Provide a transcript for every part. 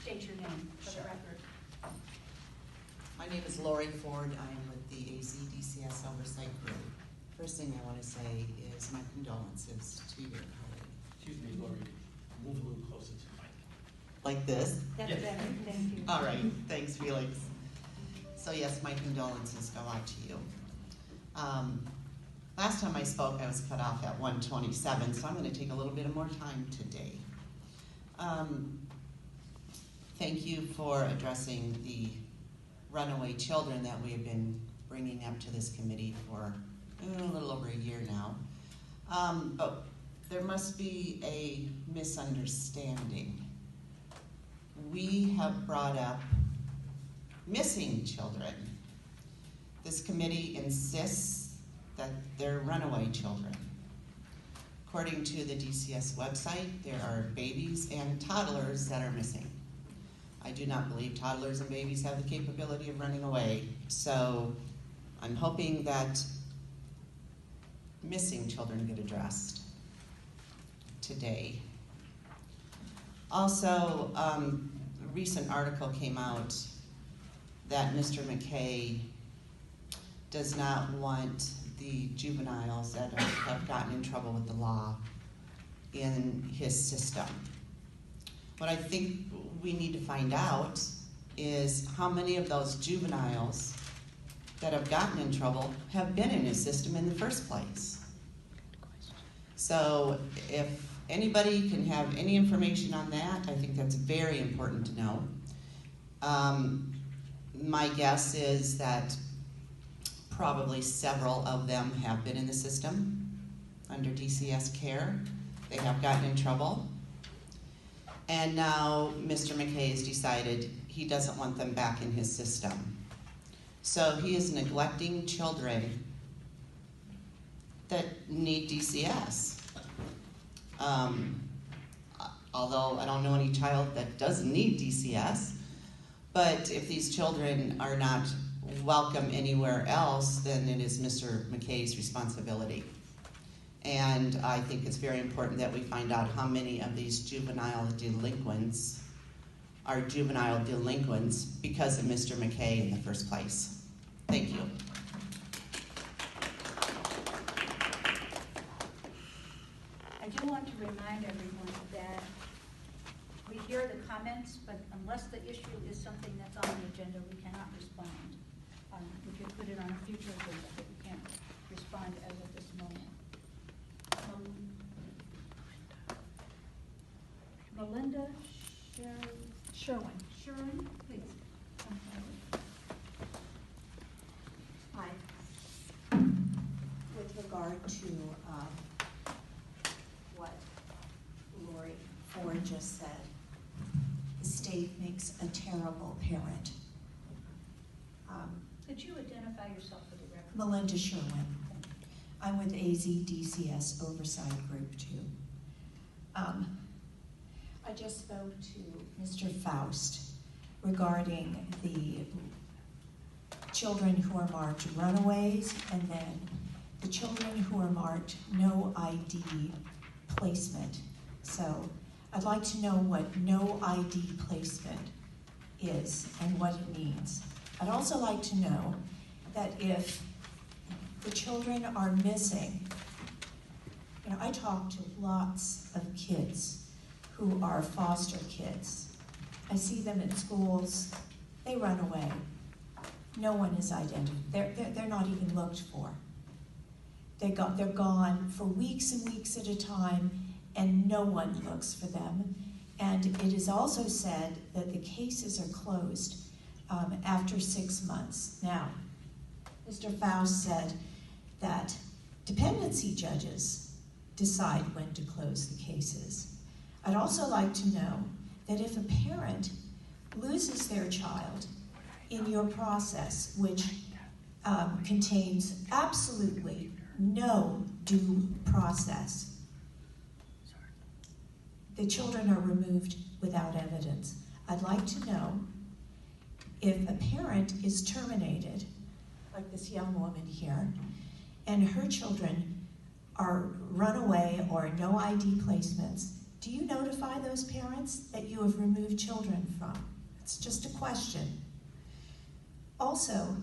state your name for the record. My name is Lori Ford. I am with the DCS Oversight Group. First thing I want to say is my condolences to your colleague. Excuse me, Lori, move a little closer to the mic. Like this? That's Yes. better, thank you. All right, thanks, Felix. So yes, my condolences go out to you. Last time I spoke, I was cut off at 1:27, so I'm going to take a little bit more time today. Thank you for addressing the runaway children that we have been bringing up to this committee for a little over a year now. But there must be a misunderstanding. We have brought up missing children. This committee insists that they're runaway children. According to the DCS website, there are babies and toddlers that are missing. I do not believe toddlers and babies have the capability of running away, so I'm hoping that missing children get addressed today. Also, a recent article came out that Mr. McKay does not want the juveniles that have gotten in trouble with the law in his system. What I think we need to find out is how many of those juveniles that have gotten in trouble have been in his system in the first place. So if anybody can have any information on that, I think that's very important to know. My guess is that probably several of them have been in the system under DCS care. They have gotten in trouble. And now Mr. McKay has decided he doesn't want them back in his system. So he is neglecting children that need DCS. Although I don't know any child that doesn't need DCS, but if these children are not welcome anywhere else, then it is Mr. McKay's responsibility. And I think it's very important that we find out how many of these juvenile delinquents are juvenile delinquents because of Mr. McKay in the first place. Thank you. I do want to remind everyone that we hear the comments, but unless the issue is something that's on the agenda, we cannot respond. We could put it on a future agenda, but we can't respond as of this moment. Malinda Sherwin, please. Hi. With regard to what Lori Ford just said, the state makes a terrible parent. Could you identify yourself for the record? Malinda Sherwin. I'm with DCS Oversight Group too. I just spoke to Mr. Faust regarding the children who are marked runaways and then the children who are marked no ID placement. So I'd like to know what no ID placement is and what it means. I'd also like to know that if the children are missing, you know, I talk to lots of kids who are foster kids. I see them in schools, they run away. No one is identified, they're not even looked for. They're gone for weeks and weeks at a time and no one looks for them. And it is also said that the cases are closed after 6 months. Now, Mr. Faust said that dependency judges decide when to close the cases. I'd also like to know that if a parent loses their child in your process, which contains absolutely no due process, the children are removed without evidence. I'd like to know if a parent is terminated, like this young woman here, and her children are run away or no ID placements, do you notify those parents that you have removed children from? It's just a question. Also,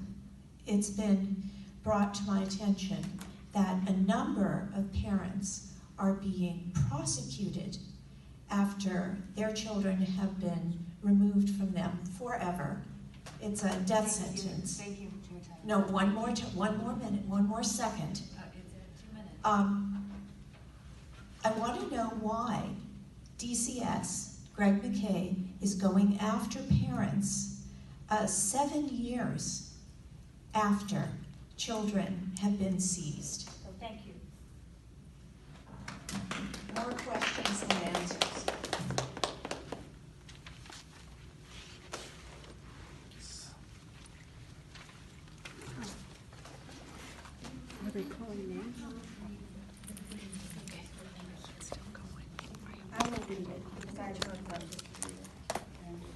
it's been brought to my attention that a number of parents are being prosecuted after their children have been removed from them forever. It's a death sentence. Thank you for your time. No, one more minute, one more second. It's 2 minutes. I want to know why DCS, Greg McKay, is going after parents 7 years after children have been seized. So thank you. More questions than answers. Are they calling names? Okay. Still going. I will read it. Sorry to interrupt.